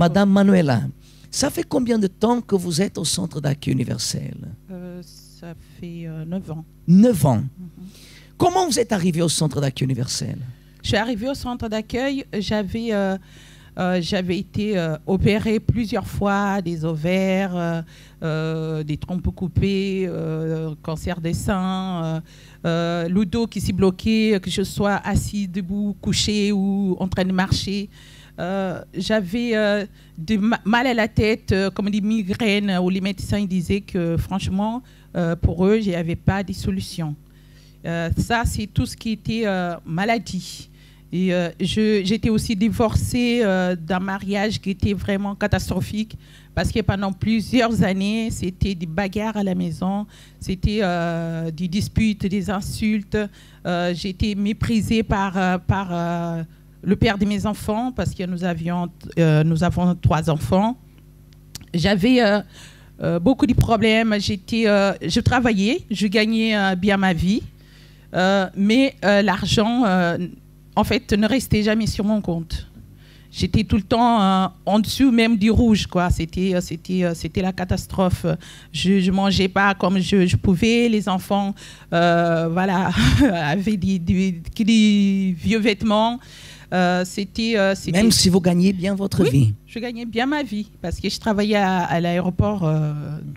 Madame Manuela, ça fait combien de temps que vous êtes au centre d'accueil universel? Ça fait 9 ans. 9 ans. Comment vous êtes arrivé au centre d'accueil universel? Je suis arrivée au centre d'accueil, j'avais été opérée plusieurs fois, des ovaires, des trompes coupées, cancer des seins, le dos qui s'est bloqué, que je sois assis, debout, couché ou en train de marcher. J'avais mal à la tête, comme des migraines, où les médecins disaient que franchement, pour eux, il n'y avait pas de solution. Ça, c'est tout ce qui était maladie. Et j'étais aussi divorcée d'un mariage qui était vraiment catastrophique parce que pendant plusieurs années, c'était des bagarres à la maison, c'était des disputes, des insultes. J'ai été méprisée par le père de mes enfants parce que nous avons 3 enfants. J'avais beaucoup de problèmes. Je travaillais, je gagnais bien ma vie, mais l'argent... en fait, ne restait jamais sur mon compte. J'étais tout le temps en dessous même du rouge, quoi. C'était la catastrophe. Je ne mangeais pas comme je pouvais. Les enfants voilà, avaient des vieux vêtements. Même si vous gagnez bien votre vie? Je gagnais bien ma vie parce que je travaillais à l'aéroport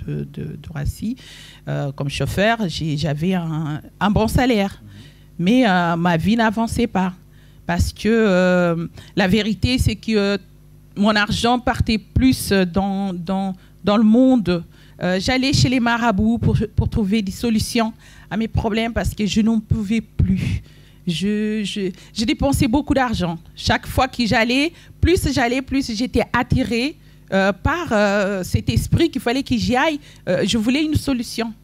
de Roissy comme chauffeur. J'avais un bon salaire. Mais ma vie n'avançait pas. Parce que la vérité, c'est que mon argent partait plus dans le monde. J'allais chez les marabouts pour trouver des solutions à mes problèmes parce que je n'en pouvais plus. Je dépensais beaucoup d'argent. Chaque fois que j'allais, plus j'étais attirée par cet esprit qu'il fallait que j'y aille. Je voulais une solution.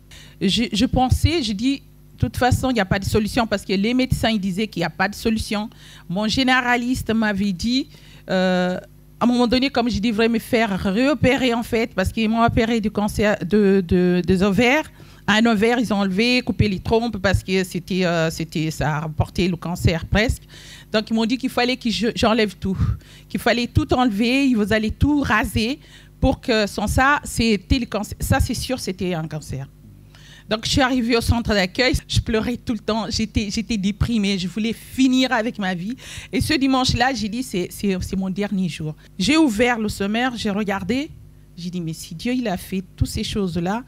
Je pensais, je dis... De toute façon, il n'y a pas de solution parce que les médecins ils disaient qu'il n'y a pas de solution. Mon généraliste m'avait dit, à un moment donné, comme je devrais me faire réopérer en fait, parce qu'ils m'ont opéré du cancer des ovaires. Un ovaire, ils ont enlevé, coupé les trompes parce que ça a rapporté le cancer presque. Donc, ils m'ont dit qu'il fallait que j'enlève tout, qu'il fallait tout enlever, vous allez tout raser pour que sans ça, c'était le cancer. Ça, c'est sûr, c'était un cancer. Donc, je suis arrivée au centre d'accueil, je pleurais tout le temps, j'étais déprimée, je voulais finir avec ma vie. Et ce dimanche-là, j'ai dit, c'est mon dernier jour. J'ai ouvert le sommaire, j'ai regardé, j'ai dit, mais si Dieu il a fait toutes ces choses-là,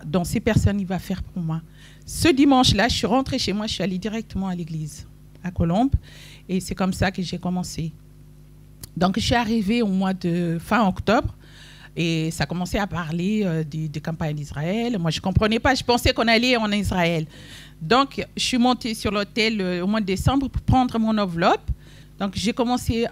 dans ces personnes, il va faire pour moi. Ce dimanche-là, je suis rentrée chez moi, je suis allée directement à l'église, à Colombes, et c'est comme ça que j'ai commencé. Donc, je suis arrivée au mois de fin octobre, et ça commençait à parler de campagne d'Israël. Moi, je ne comprenais pas. Je pensais qu'on allait en Israël. Donc, je suis montée sur l'hôtel au mois de décembre pour prendre mon enveloppe. Donc, j'ai commencé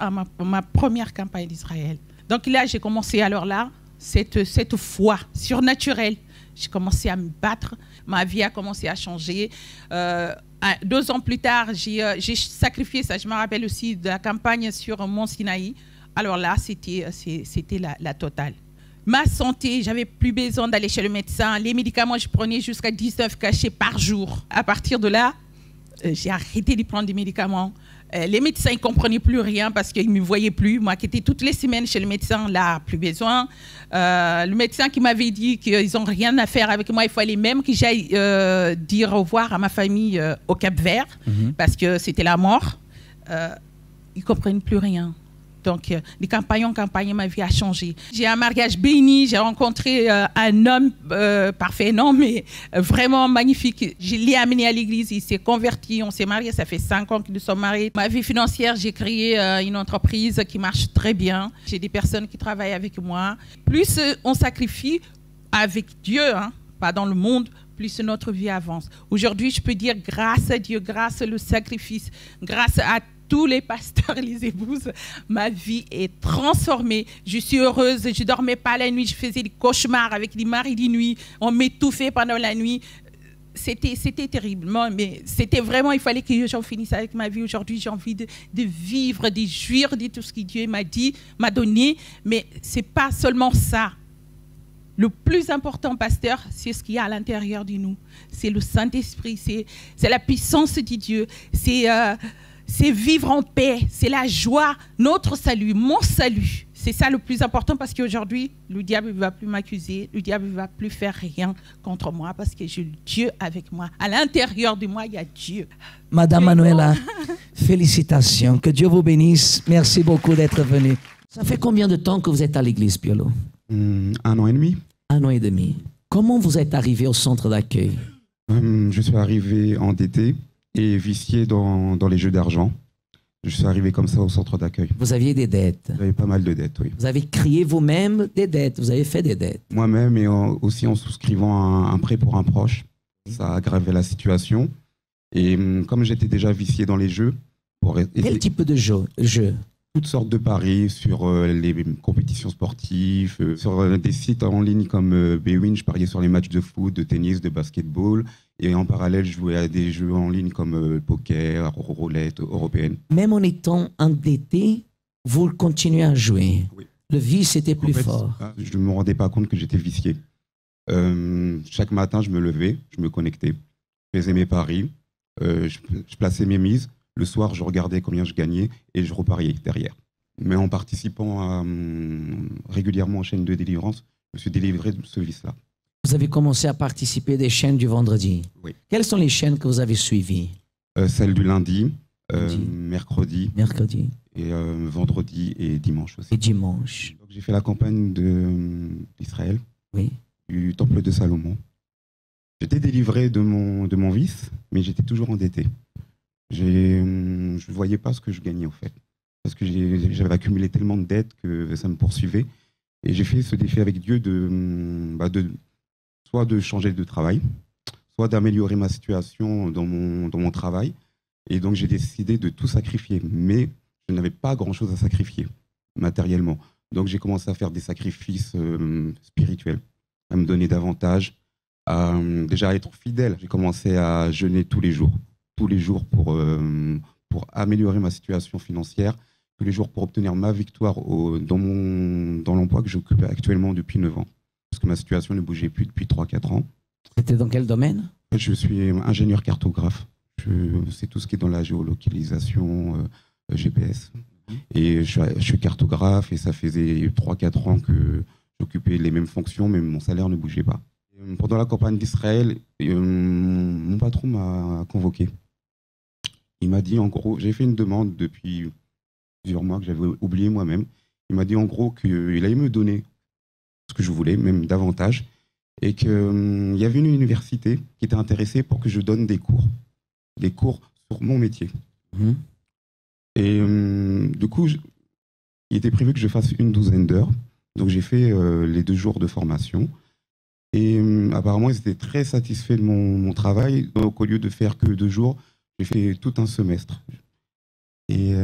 ma première campagne d'Israël. Donc là, j'ai commencé alors là, cette foi surnaturelle. J'ai commencé à me battre. Ma vie a commencé à changer. 2 ans plus tard, j'ai sacrifié ça. Je me rappelle aussi de la campagne sur Mont Sinaï. Alors là, c'était la totale. Ma santé, j'avais plus besoin d'aller chez le médecin. Les médicaments, je prenais jusqu'à 19 cachets par jour. À partir de là, j'ai arrêté de prendre des médicaments. Les médecins ne comprenaient plus rien parce qu'ils ne me voyaient plus. Moi qui étais toutes les semaines chez le médecin, là, plus besoin. Le médecin qui m'avait dit qu'ils n'ont rien à faire avec moi, il fallait même que j'aille dire au revoir à ma famille au Cap-Vert parce que c'était la mort. Ils ne comprennent plus rien. Donc, de campagne en campagne, ma vie a changé. J'ai un mariage béni, j'ai rencontré un homme parfait, non, mais vraiment magnifique. Je l'ai amené à l'église, il s'est converti, on s'est mariés, ça fait 5 ans que nous sommes mariés. Ma vie financière, j'ai créé une entreprise qui marche très bien. J'ai des personnes qui travaillent avec moi. Plus on sacrifie avec Dieu, hein, pas dans le monde, plus notre vie avance. Aujourd'hui, je peux dire grâce à Dieu, grâce au sacrifice, grâce à tous les pasteurs et les épouses, ma vie est transformée. Je suis heureuse, je ne dormais pas la nuit, je faisais des cauchemars avec des maris de nuit, on m'étouffait pendant la nuit. C'était terrible, mais c'était vraiment, il fallait que j'en finisse avec ma vie. Aujourd'hui, j'ai envie de vivre, de jouir de tout ce que Dieu m'a dit, m'a donné, mais ce n'est pas seulement ça. Le plus important, pasteur, c'est ce qu'il y a à l'intérieur de nous. C'est le Saint-Esprit, c'est la puissance de Dieu, c'est vivre en paix, c'est la joie, notre salut, mon salut. c'est ça le plus important parce qu'aujourd'hui, le diable ne va plus m'accuser, le diable ne va plus faire rien contre moi parce que j'ai Dieu avec moi. À l'intérieur de moi, il y a Dieu. Madame Manuela, félicitations. Que Dieu vous bénisse. Merci beaucoup d'être venue. Ça fait combien de temps que vous êtes à l'église, Piolo? 1 an et demi. 1 an et demi. Comment vous êtes arrivé au centre d'accueil? Je suis arrivé endetté et vicié dans les jeux d'argent. Je suis arrivé comme ça au centre d'accueil. Vous aviez des dettes. J'avais pas mal de dettes, oui. Vous avez créé vous-même des dettes. Vous avez fait des dettes. Moi-même et aussi en souscrivant un prêt pour un proche. Ça a aggravé la situation. Et comme j'étais déjà vicié dans les jeux... Quel type de jeu? Toutes sortes de paris sur les compétitions sportives, sur des sites en ligne comme Bwin, je pariais sur les matchs de foot, de tennis, de basketball. Et en parallèle, je jouais à des jeux en ligne comme poker, roulette européenne. Même en étant endetté, vous continuez à jouer. Oui. Le vice était plus fort. Je ne me rendais pas compte que j'étais vicié. Chaque matin, je me levais, je me connectais, je faisais mes paris, je plaçais mes mises. Le soir, je regardais combien je gagnais et je repariais derrière. Mais en participant régulièrement aux chaînes de délivrance, je me suis délivré de ce vice-là. Vous avez commencé à participer des chaînes du vendredi. Oui. Quelles sont les chaînes que vous avez suivies? Celle du lundi, mercredi, et vendredi et dimanche aussi. Et dimanche. J'ai fait la campagne d'Israël, oui. Du temple de Salomon. J'étais délivré de mon vice, mais j'étais toujours endetté. Je ne voyais pas ce que je gagnais, en fait. Parce que j'avais accumulé tellement de dettes que ça me poursuivait. Et j'ai fait ce défi avec Dieu soit de changer de travail, soit d'améliorer ma situation dans mon travail. Et donc, j'ai décidé de tout sacrifier. Mais je n'avais pas grand-chose à sacrifier, matériellement. Donc, j'ai commencé à faire des sacrifices spirituels, à me donner davantage, déjà à être fidèle. J'ai commencé à jeûner tous les jours pour améliorer ma situation financière, tous les jours pour obtenir ma victoire dans l'emploi que j'occupe actuellement depuis 9 ans. Parce que ma situation ne bougeait plus depuis 3-4 ans. C'était dans quel domaine? Je suis ingénieur cartographe. C'est tout ce qui est dans la géolocalisation, GPS. Et je suis cartographe et ça faisait 3-4 ans que j'occupais les mêmes fonctions, mais mon salaire ne bougeait pas. Pendant la campagne d'Israël, mon patron m'a convoqué. Il m'a dit, en gros, j'ai fait une demande depuis plusieurs mois que j'avais oublié moi-même. Il m'a dit, en gros, qu'il allait me donner ce que je voulais, même davantage, et qu'il y avait une université qui était intéressée pour que je donne des cours sur mon métier. Mmh. Et du coup, il était prévu que je fasse une 12aine d'heures. Donc, j'ai fait les 2 jours de formation. Et apparemment, ils étaient très satisfaits de mon travail. Donc, au lieu de faire que 2 jours, j'ai fait tout un semestre. Et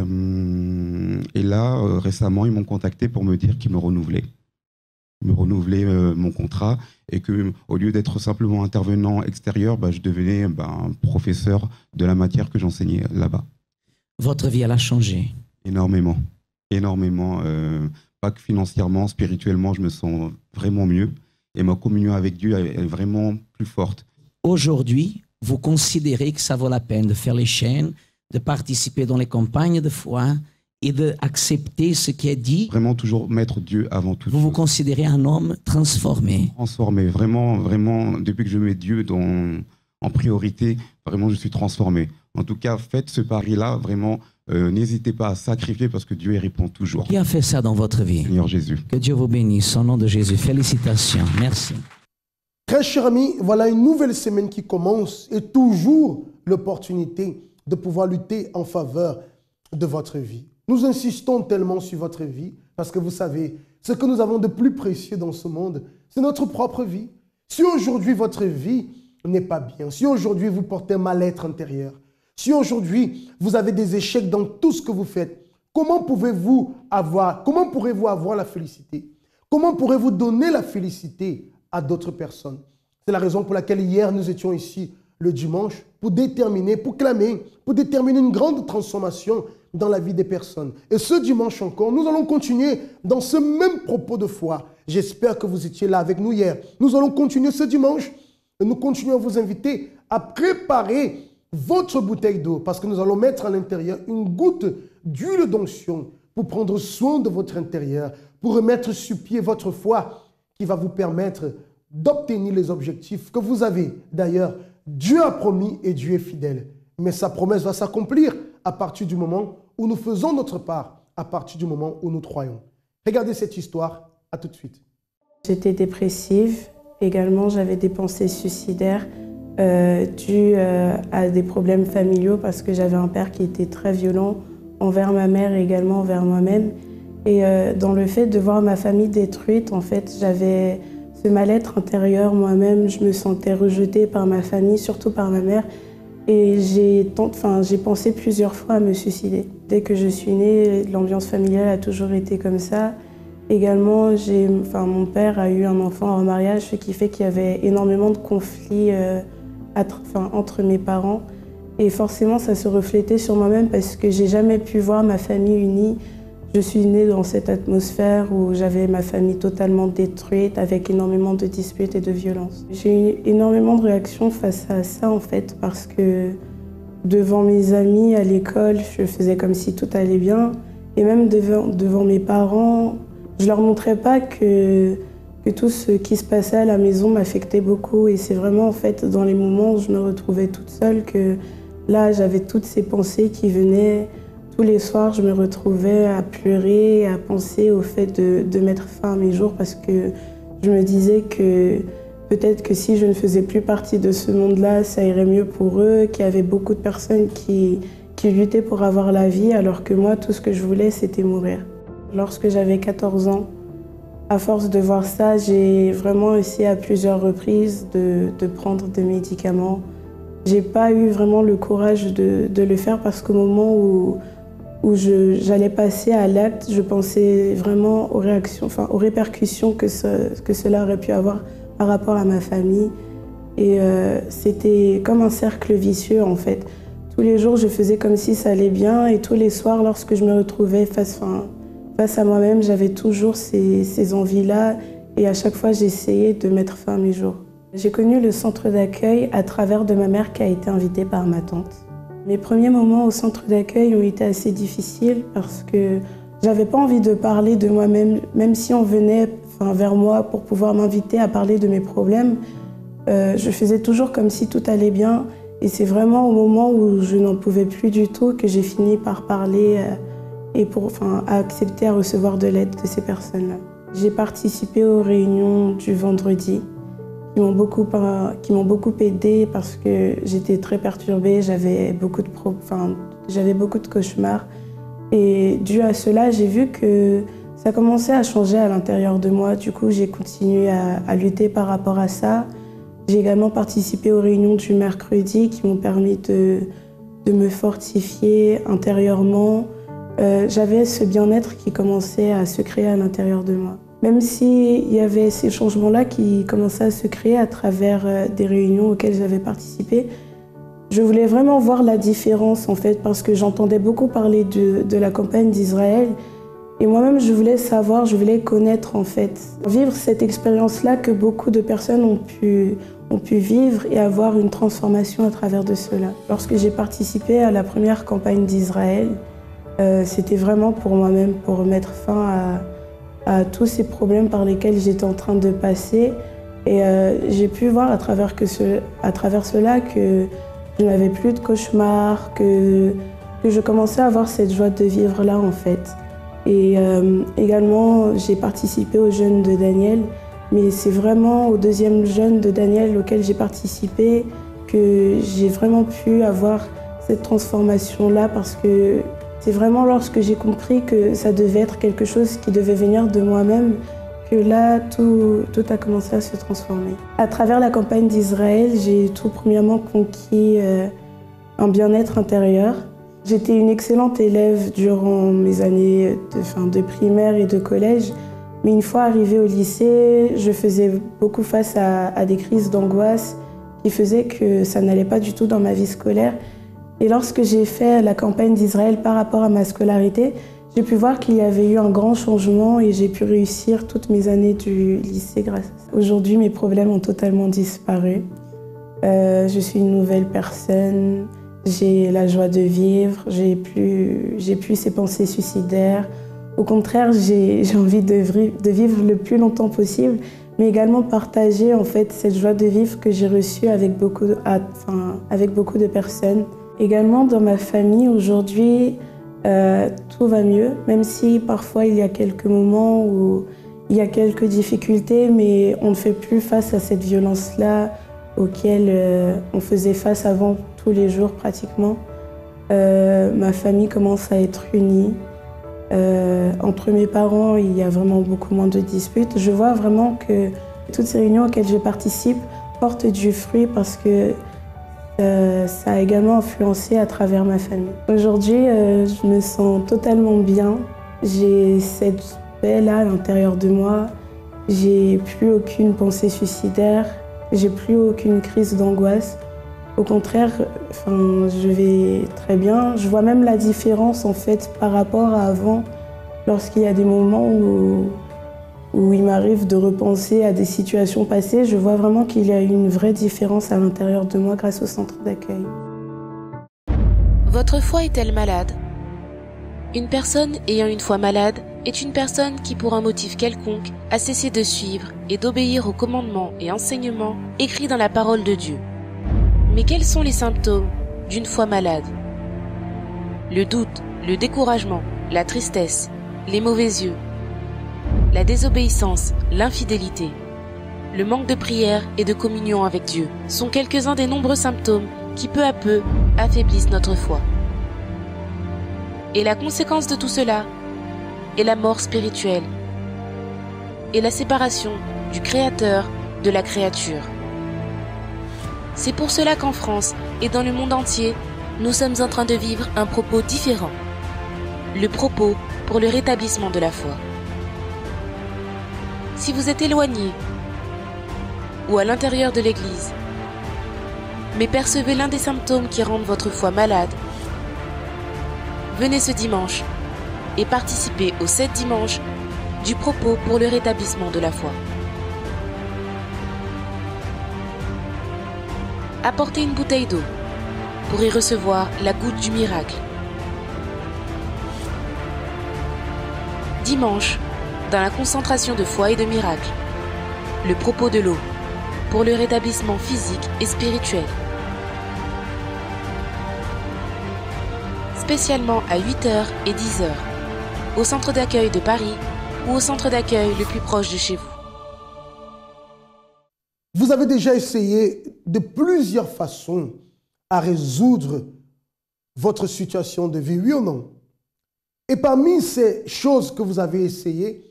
là, récemment, ils m'ont contacté pour me dire qu'ils me renouvelaient. Ils me renouvelaient mon contrat et qu'au lieu d'être simplement intervenant extérieur, je devenais professeur de la matière que j'enseignais là-bas. Votre vie, elle a changé? Énormément. Énormément. Pas que financièrement, spirituellement, je me sens vraiment mieux. Et ma communion avec Dieu est vraiment plus forte. Aujourd'hui, vous considérez que ça vaut la peine de faire les chaînes, de participer dans les campagnes de foi et d'accepter ce qui est dit? Vraiment toujours mettre Dieu avant tout. Vous vous considérez un homme transformé? Transformé, vraiment, vraiment. Depuis que je mets Dieu en priorité, vraiment je suis transformé. En tout cas, faites ce pari-là, vraiment, n'hésitez pas à sacrifier parce que Dieu y répond toujours. Qui a fait ça dans votre vie? Seigneur Jésus. Que Dieu vous bénisse, au nom de Jésus. Félicitations, merci. Très chers amis, voilà une nouvelle semaine qui commence et toujours l'opportunité de pouvoir lutter en faveur de votre vie. Nous insistons tellement sur votre vie parce que vous savez, ce que nous avons de plus précieux dans ce monde, c'est notre propre vie. Si aujourd'hui votre vie n'est pas bien, si aujourd'hui vous portez un mal-être intérieur, si aujourd'hui vous avez des échecs dans tout ce que vous faites, comment pourrez-vous avoir la félicité? Comment pourrez-vous donner la félicité à d'autres personnes? C'est la raison pour laquelle hier nous étions ici le dimanche pour déterminer une grande transformation dans la vie des personnes. Et ce dimanche encore, nous allons continuer dans ce même propos de foi. J'espère que vous étiez là avec nous hier. Nous allons continuer ce dimanche et nous continuons à vous inviter à préparer votre bouteille d'eau parce que nous allons mettre à l'intérieur une goutte d'huile d'onction pour prendre soin de votre intérieur, pour remettre sur pied votre foi qui va vous permettre d'obtenir les objectifs que vous avez. D'ailleurs, Dieu a promis et Dieu est fidèle. Mais sa promesse va s'accomplir à partir du moment où nous faisons notre part, à partir du moment où nous croyons. Regardez cette histoire, à tout de suite. J'étais dépressive, également j'avais des pensées suicidaires dues à des problèmes familiaux parce que j'avais un père qui était très violent envers ma mère et également envers moi-même. Et dans le fait de voir ma famille détruite, en fait, j'avais ce mal-être intérieur moi-même. Je me sentais rejetée par ma famille, surtout par ma mère. Et j'ai pensé plusieurs fois à me suicider. Dès que je suis née, l'ambiance familiale a toujours été comme ça. Également, mon père a eu un enfant en mariage, ce qui fait qu'il y avait énormément de conflits entre mes parents. Et forcément, ça se reflétait sur moi-même parce que j'ai jamais pu voir ma famille unie. Je suis née dans cette atmosphère où j'avais ma famille totalement détruite, avec énormément de disputes et de violences. J'ai eu énormément de réactions face à ça, en fait, parce que devant mes amis à l'école, je faisais comme si tout allait bien. Et même devant mes parents, je leur montrais pas que tout ce qui se passait à la maison m'affectait beaucoup. Et c'est vraiment, en fait, dans les moments où je me retrouvais toute seule que là, j'avais toutes ces pensées qui venaient. Tous les soirs, je me retrouvais à pleurer, à penser au fait de mettre fin à mes jours parce que je me disais que peut-être que si je ne faisais plus partie de ce monde-là, ça irait mieux pour eux, qu'il y avait beaucoup de personnes qui luttaient pour avoir la vie alors que moi, tout ce que je voulais, c'était mourir. Lorsque j'avais 14 ans, à force de voir ça, j'ai vraiment essayé à plusieurs reprises de prendre des médicaments. J'ai pas eu vraiment le courage de le faire parce qu'au moment où j'allais passer à l'acte, je pensais vraiment aux réactions, aux répercussions que cela aurait pu avoir par rapport à ma famille. Et c'était comme un cercle vicieux en fait. Tous les jours, je faisais comme si ça allait bien et tous les soirs, lorsque je me retrouvais face à moi-même, j'avais toujours ces envies-là et à chaque fois, j'essayais de mettre fin à mes jours. J'ai connu le centre d'accueil à travers de ma mère qui a été invitée par ma tante. Mes premiers moments au centre d'accueil ont été assez difficiles parce que j'avais pas envie de parler de moi-même, même si on venait vers moi pour pouvoir m'inviter à parler de mes problèmes. Je faisais toujours comme si tout allait bien et c'est vraiment au moment où je n'en pouvais plus du tout que j'ai fini par parler et à accepter à recevoir de l'aide de ces personnes-là. J'ai participé aux réunions du vendredi qui m'ont beaucoup aidée parce que j'étais très perturbée, j'avais beaucoup de cauchemars. Et dû à cela, j'ai vu que ça commençait à changer à l'intérieur de moi. Du coup, j'ai continué à lutter par rapport à ça. J'ai également participé aux réunions du mercredi qui m'ont permis de me fortifier intérieurement. J'avais ce bien-être qui commençait à se créer à l'intérieur de moi. Même s'il y avait ces changements-là qui commençaient à se créer à travers des réunions auxquelles j'avais participé, je voulais vraiment voir la différence en fait, parce que j'entendais beaucoup parler de la campagne d'Israël et moi-même je voulais savoir, je voulais connaître en fait. Vivre cette expérience-là que beaucoup de personnes ont pu vivre et avoir une transformation à travers de cela. Lorsque j'ai participé à la première campagne d'Israël, c'était vraiment pour moi-même, pour mettre fin à tous ces problèmes par lesquels j'étais en train de passer. Et j'ai pu voir à travers cela que je n'avais plus de cauchemars, que je commençais à avoir cette joie de vivre là en fait. Et également, j'ai participé au jeûne de Daniel, mais c'est vraiment au deuxième jeûne de Daniel auquel j'ai participé que j'ai vraiment pu avoir cette transformation-là parce que c'est vraiment lorsque j'ai compris que ça devait être quelque chose qui devait venir de moi-même que là, tout a commencé à se transformer. À travers la campagne d'Israël, j'ai tout premièrement conquis un bien-être intérieur. J'étais une excellente élève durant mes années de primaire et de collège, mais une fois arrivée au lycée, je faisais beaucoup face à des crises d'angoisse qui faisaient que ça n'allait pas du tout dans ma vie scolaire. Et lorsque j'ai fait la campagne d'Israël par rapport à ma scolarité, j'ai pu voir qu'il y avait eu un grand changement et j'ai pu réussir toutes mes années du lycée grâce à ça. Aujourd'hui, mes problèmes ont totalement disparu. Je suis une nouvelle personne, j'ai la joie de vivre, j'ai plus ces pensées suicidaires. Au contraire, j'ai envie de vivre le plus longtemps possible, mais également partager en fait cette joie de vivre que j'ai reçue avec beaucoup de personnes. Également dans ma famille, aujourd'hui, tout va mieux, même si parfois il y a quelques moments où il y a quelques difficultés, mais on ne fait plus face à cette violence-là auquel on faisait face avant tous les jours pratiquement. Ma famille commence à être unie. Entre mes parents, il y a vraiment beaucoup moins de disputes. Je vois vraiment que toutes ces réunions auxquelles je participe portent du fruit parce que ça a également influencé à travers ma famille. Aujourd'hui, je me sens totalement bien. J'ai cette paix-là à l'intérieur de moi. J'ai plus aucune pensée suicidaire. J'ai plus aucune crise d'angoisse. Au contraire, je vais très bien. Je vois même la différence en fait par rapport à avant, lorsqu'il y a des moments où il m'arrive de repenser à des situations passées. Je vois vraiment qu'il y a une vraie différence à l'intérieur de moi grâce au centre d'accueil. Votre foi est-elle malade? Une personne ayant une foi malade est une personne qui, pour un motif quelconque, a cessé de suivre et d'obéir aux commandements et enseignements écrits dans la parole de Dieu. Mais quels sont les symptômes d'une foi malade? Le doute, le découragement, la tristesse, les mauvais yeux, la désobéissance, l'infidélité, le manque de prière et de communion avec Dieu sont quelques-uns des nombreux symptômes qui peu à peu affaiblissent notre foi. Et la conséquence de tout cela est la mort spirituelle et la séparation du Créateur de la créature. C'est pour cela qu'en France et dans le monde entier, nous sommes en train de vivre un propos différent. Le propos pour le rétablissement de la foi. Si vous êtes éloigné ou à l'intérieur de l'Église, mais percevez l'un des symptômes qui rendent votre foi malade, venez ce dimanche et participez aux 7 dimanches du propos pour le rétablissement de la foi. Apportez une bouteille d'eau pour y recevoir la goutte du miracle. Dimanche, dans la concentration de foi et de miracle, le propos de l'eau pour le rétablissement physique et spirituel. Spécialement à 8h et 10h, au centre d'accueil de Paris ou au centre d'accueil le plus proche de chez vous. Vous avez déjà essayé de plusieurs façons à résoudre votre situation de vie, oui ou non? Et parmi ces choses que vous avez essayées,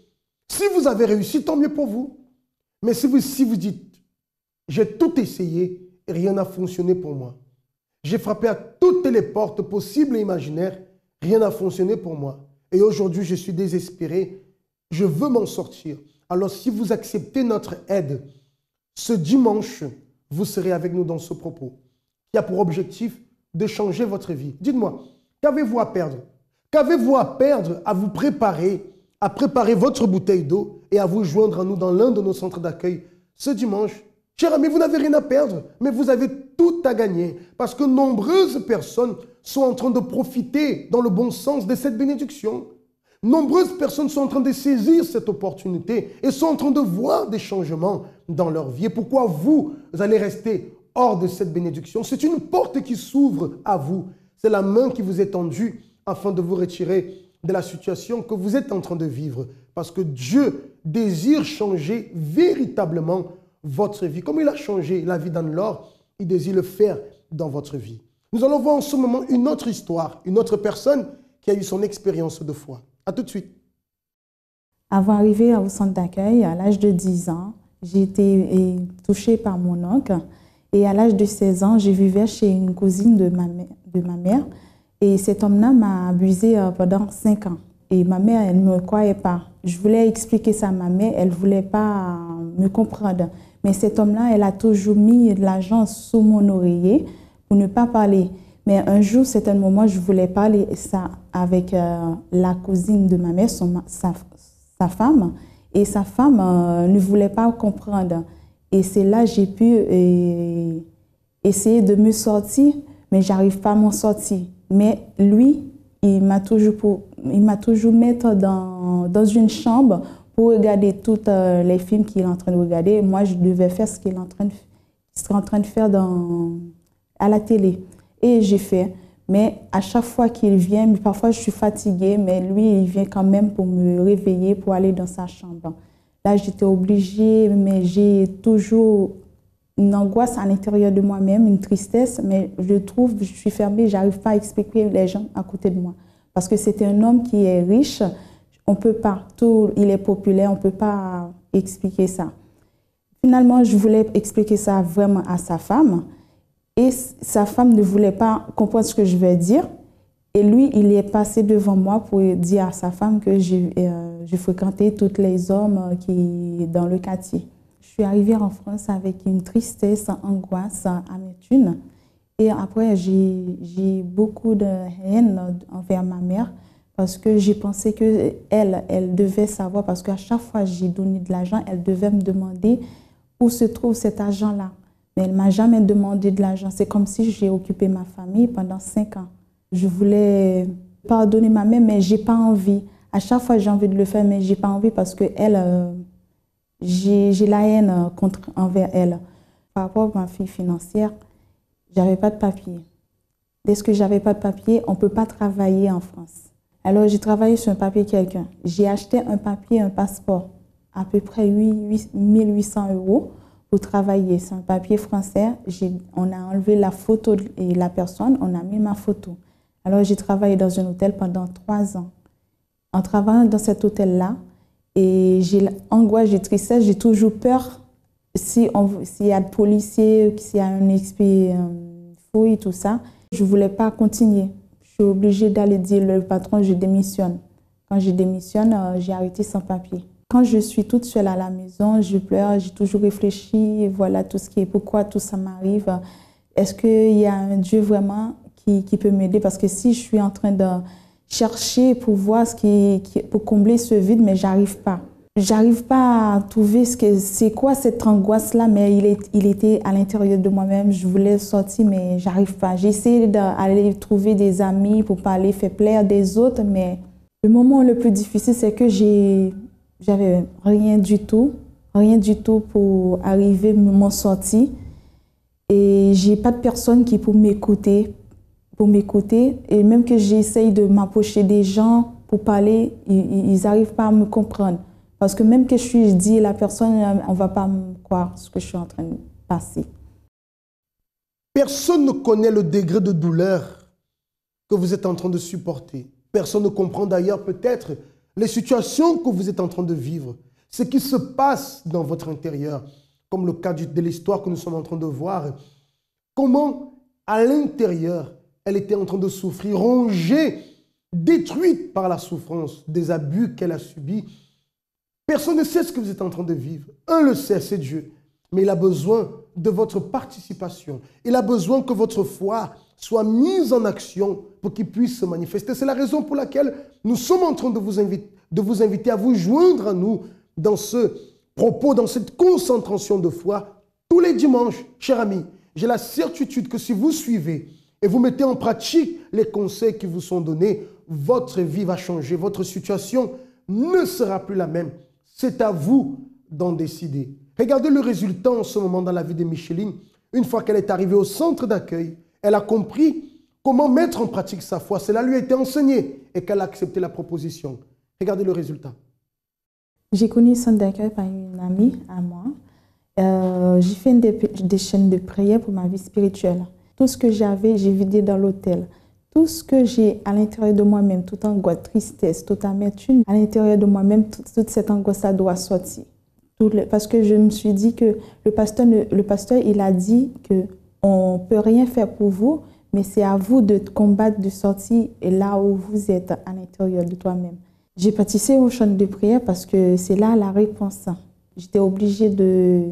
si vous avez réussi, tant mieux pour vous. Mais si vous dites, j'ai tout essayé et rien n'a fonctionné pour moi. J'ai frappé à toutes les portes possibles et imaginaires, rien n'a fonctionné pour moi. Et aujourd'hui, je suis désespéré, je veux m'en sortir. Alors si vous acceptez notre aide, ce dimanche, vous serez avec nous dans ce propos qui a pour objectif de changer votre vie. Dites-moi, qu'avez-vous à perdre? Qu'avez-vous à perdre à vous préparer, à préparer votre bouteille d'eau et à vous joindre à nous dans l'un de nos centres d'accueil ce dimanche? Cher ami, vous n'avez rien à perdre, mais vous avez tout à gagner parce que nombreuses personnes sont en train de profiter dans le bon sens de cette bénédiction. Nombreuses personnes sont en train de saisir cette opportunité et sont en train de voir des changements dans leur vie. Et pourquoi vous allez rester hors de cette bénédiction? C'est une porte qui s'ouvre à vous. C'est la main qui vous est tendue afin de vous retirer de la situation que vous êtes en train de vivre. Parce que Dieu désire changer véritablement votre vie. Comme il a changé la vie d'Anne-Laure, il désire le faire dans votre vie. Nous allons voir en ce moment une autre histoire, une autre personne qui a eu son expérience de foi. À tout de suite. Avant d'arriver au centre d'accueil, à l'âge de 10 ans, j'ai été touchée par mon oncle. Et à l'âge de 16 ans, je vivais chez une cousine de ma mère. Et cet homme-là m'a abusée pendant 5 ans. Et ma mère, elle ne me croyait pas. Je voulais expliquer ça à ma mère, elle ne voulait pas me comprendre. Mais cet homme-là, elle a toujours mis de l'argent sous mon oreiller pour ne pas parler. Mais un jour, c'est un moment, je voulais parler ça avec la cousine de ma mère, sa femme. Et sa femme ne voulait pas comprendre. Et c'est là que j'ai pu essayer de me sortir, mais je n'arrive pas à m'en sortir. Mais lui, il m'a toujours mis dans une chambre pour regarder tous les films qu'il est en train de regarder. Moi, je devais faire ce qu'il est en train de faire à la télé. Et j'ai fait. Mais à chaque fois qu'il vient, parfois je suis fatiguée, mais lui, il vient quand même pour me réveiller, pour aller dans sa chambre. Là, j'étais obligée, mais j'ai toujours une angoisse à l'intérieur de moi-même, une tristesse, mais je suis fermée, je n'arrive pas à expliquer les gens à côté de moi. Parce que c'est un homme qui est riche, on peut pas, il est populaire, on ne peut pas expliquer ça. Finalement, je voulais expliquer ça vraiment à sa femme. Et sa femme ne voulait pas comprendre ce que je vais dire. Et lui, il est passé devant moi pour dire à sa femme que je fréquentais tous les hommes qui dans le quartier. Je suis arrivée en France avec une tristesse, angoisse, amertume. Et après, j'ai beaucoup de haine envers ma mère parce que j'ai pensé qu'elle devait savoir, parce qu'à chaque fois que j'ai donné de l'argent, elle devait me demander où se trouve cet argent-là. Mais elle ne m'a jamais demandé de l'argent. C'est comme si j'ai occupé ma famille pendant 5 ans. Je voulais pardonner ma mère, mais je n'ai pas envie. À chaque fois, j'ai envie de le faire, mais je n'ai pas envie parce que j'ai la haine envers elle. Par rapport à ma fille financière, je n'avais pas de papier. Dès que je n'avais pas de papier, on ne peut pas travailler en France. Alors, j'ai travaillé sur un papier quelqu'un. J'ai acheté un papier, un passeport, à peu près 1800 € pour travailler. C'est un papier français. On a enlevé la photo et la personne, on a mis ma photo. Alors, j'ai travaillé dans un hôtel pendant 3 ans. En travaillant dans cet hôtel-là, et j'ai l'angoisse, j'ai tristesse, j'ai toujours peur s'il y a des policiers, s'il y a un fouille, tout ça. Je ne voulais pas continuer. Je suis obligée d'aller dire au patron, je démissionne. Quand je démissionne, j'ai arrêté sans papier. Quand je suis toute seule à la maison, je pleure, j'ai toujours réfléchi, voilà tout ce qui est, pourquoi tout ça m'arrive. Est-ce qu'il y a un Dieu vraiment qui peut m'aider? Parce que si je suis en train de chercher pour voir pour combler ce vide, mais j'arrive pas. J'arrive pas à trouver c'est quoi cette angoisse-là, mais il était à l'intérieur de moi-même. Je voulais sortir, mais j'arrive pas. J'ai essayé d'aller trouver des amis pour parler, faire plaire des autres, mais le moment le plus difficile, c'est que j'avais rien du tout pour arriver à m'en sortir. Et j'ai pas de personne qui pour m'écouter. Et même que j'essaye de m'approcher des gens pour parler, ils n'arrivent pas à me comprendre. Parce que même que je dis à la personne, on ne va pas me croire ce que je suis en train de passer. Personne ne connaît le degré de douleur que vous êtes en train de supporter. Personne ne comprend d'ailleurs peut-être les situations que vous êtes en train de vivre, ce qui se passe dans votre intérieur, comme le cas de l'histoire que nous sommes en train de voir. Comment, à l'intérieur, elle était en train de souffrir, rongée, détruite par la souffrance, des abus qu'elle a subis. Personne ne sait ce que vous êtes en train de vivre. Un le sait, c'est Dieu. Mais il a besoin de votre participation. Il a besoin que votre foi soit mise en action pour qu'il puisse se manifester. C'est la raison pour laquelle nous sommes en train de vous inviter à vous joindre à nous dans ce propos, dans cette concentration de foi tous les dimanches. Chers amis, j'ai la certitude que si vous suivez et vous mettez en pratique les conseils qui vous sont donnés, votre vie va changer, votre situation ne sera plus la même. C'est à vous d'en décider. Regardez le résultat en ce moment dans la vie de Micheline. Une fois qu'elle est arrivée au centre d'accueil, elle a compris comment mettre en pratique sa foi. Cela lui a été enseigné et qu'elle a accepté la proposition. Regardez le résultat. J'ai connu le centre d'accueil par une amie à moi. J'ai fait des chaînes de prière pour ma vie spirituelle. Tout ce que j'avais, j'ai vidé dans l'hôtel. Tout ce que j'ai à l'intérieur de moi-même, toute angoisse, tristesse, toute amertume, à l'intérieur de moi-même, toute cette angoisse, ça doit sortir. Parce que je me suis dit que le pasteur, il a dit qu'on ne peut rien faire pour vous, mais c'est à vous de combattre, de sortir là où vous êtes à l'intérieur de toi-même. J'ai participé au chant de prière parce que c'est là la réponse. J'étais obligée de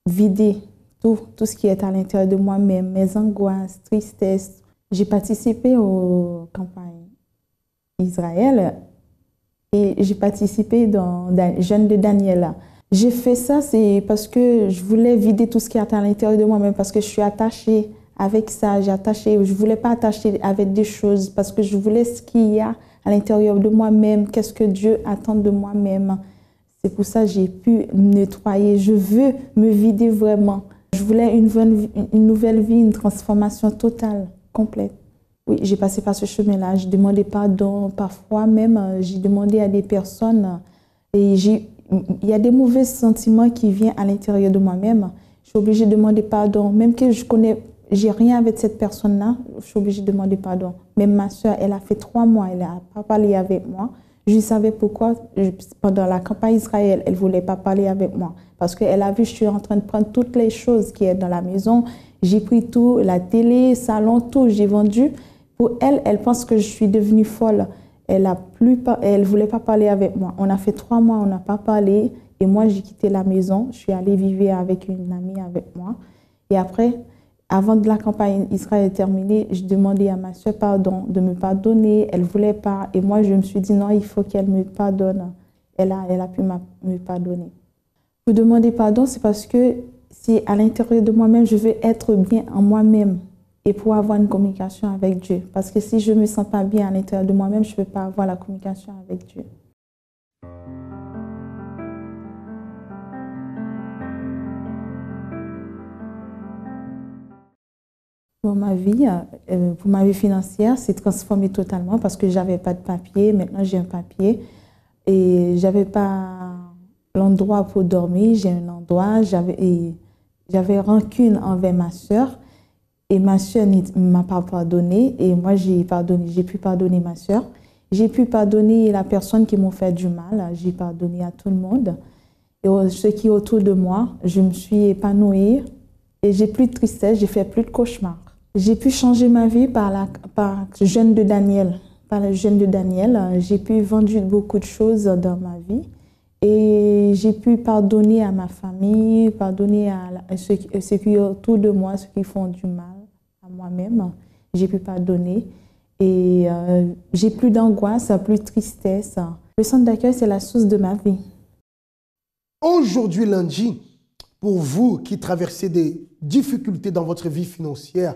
vider tout ce qui est à l'intérieur de moi-même, mes angoisses, tristesse. J'ai participé aux campagnes Israël et j'ai participé dans Jeûne de Daniel. J'ai fait ça, c'est parce que je voulais vider tout ce qui est à l'intérieur de moi-même, parce que je suis attachée avec ça. Je ne voulais pas attacher avec des choses, parce que je voulais ce qu'il y a à l'intérieur de moi-même, qu'est-ce que Dieu attend de moi-même. C'est pour ça que j'ai pu nettoyer. Je veux me vider vraiment. Je voulais une nouvelle vie, une transformation totale, complète. Oui, j'ai passé par ce chemin-là. J'ai demandé pardon. Parfois même, j'ai demandé à des personnes. Et il y a des mauvais sentiments qui viennent à l'intérieur de moi-même. Je suis obligée de demander pardon. Même que j'ai rien avec cette personne-là, je suis obligée de demander pardon. Même ma soeur, elle a fait 3 mois, elle n'a pas parlé avec moi. Je savais pourquoi. Pendant la campagne Israël, elle ne voulait pas parler avec moi. Parce qu'elle a vu que je suis en train de prendre toutes les choses qui sont dans la maison. J'ai pris tout, la télé, salon, tout, j'ai vendu. Pour elle, elle pense que je suis devenue folle. Elle ne voulait pas parler avec moi. On a fait 3 mois, on n'a pas parlé. Et moi, j'ai quitté la maison. Je suis allée vivre avec une amie avec moi. Et après, avant que la campagne Israël terminée, je demandais à ma soeur pardon, de me pardonner. Elle ne voulait pas. Et moi, je me suis dit non, il faut qu'elle me pardonne. Elle a pu me pardonner. Vous demander pardon, c'est parce que si à l'intérieur de moi-même, je veux être bien en moi-même et pour avoir une communication avec Dieu. Parce que si je ne me sens pas bien à l'intérieur de moi-même, je ne peux pas avoir la communication avec Dieu. Pour ma vie financière, c'est transformé totalement parce que je n'avais pas de papier. Maintenant, j'ai un papier et je n'avais pas l'endroit pour dormir. J'ai un endroit. J'avais rancune envers ma soeur et ma soeur ne m'a pas pardonné. Et moi, j'ai pu pardonner ma soeur. J'ai pu pardonner la personne qui m'a fait du mal. J'ai pardonné à tout le monde. Et ceux qui sont autour de moi, je me suis épanouie et j'ai plus de tristesse, j'ai fait plus de cauchemars. J'ai pu changer ma vie par le jeûne de Daniel. Par le jeûne de Daniel, j'ai pu vendre beaucoup de choses dans ma vie et j'ai pu pardonner à ma famille, pardonner à ceux qui sont autour de moi, ceux qui font du mal à moi-même. J'ai pu pardonner et j'ai plus d'angoisse, plus de tristesse. Le centre d'accueil, c'est la source de ma vie. Aujourd'hui, lundi, pour vous qui traversez des difficultés dans votre vie financière,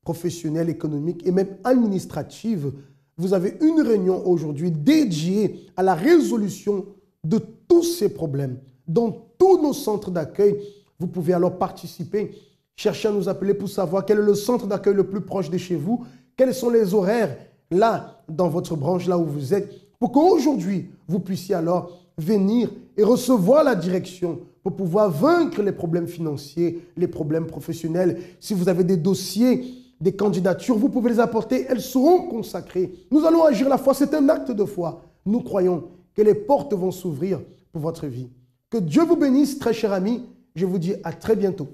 professionnelle, économique et même administrative, vous avez une réunion aujourd'hui dédiée à la résolution de tous ces problèmes. Dans tous nos centres d'accueil, vous pouvez alors participer, chercher à nous appeler pour savoir quel est le centre d'accueil le plus proche de chez vous, quels sont les horaires là, dans votre branche, là où vous êtes, pour qu'aujourd'hui, vous puissiez alors venir et recevoir la direction pour pouvoir vaincre les problèmes financiers, les problèmes professionnels. Si vous avez des dossiers, des candidatures, vous pouvez les apporter, elles seront consacrées. Nous allons agir la foi, c'est un acte de foi. Nous croyons que les portes vont s'ouvrir pour votre vie. Que Dieu vous bénisse, très chers amis. Je vous dis à très bientôt.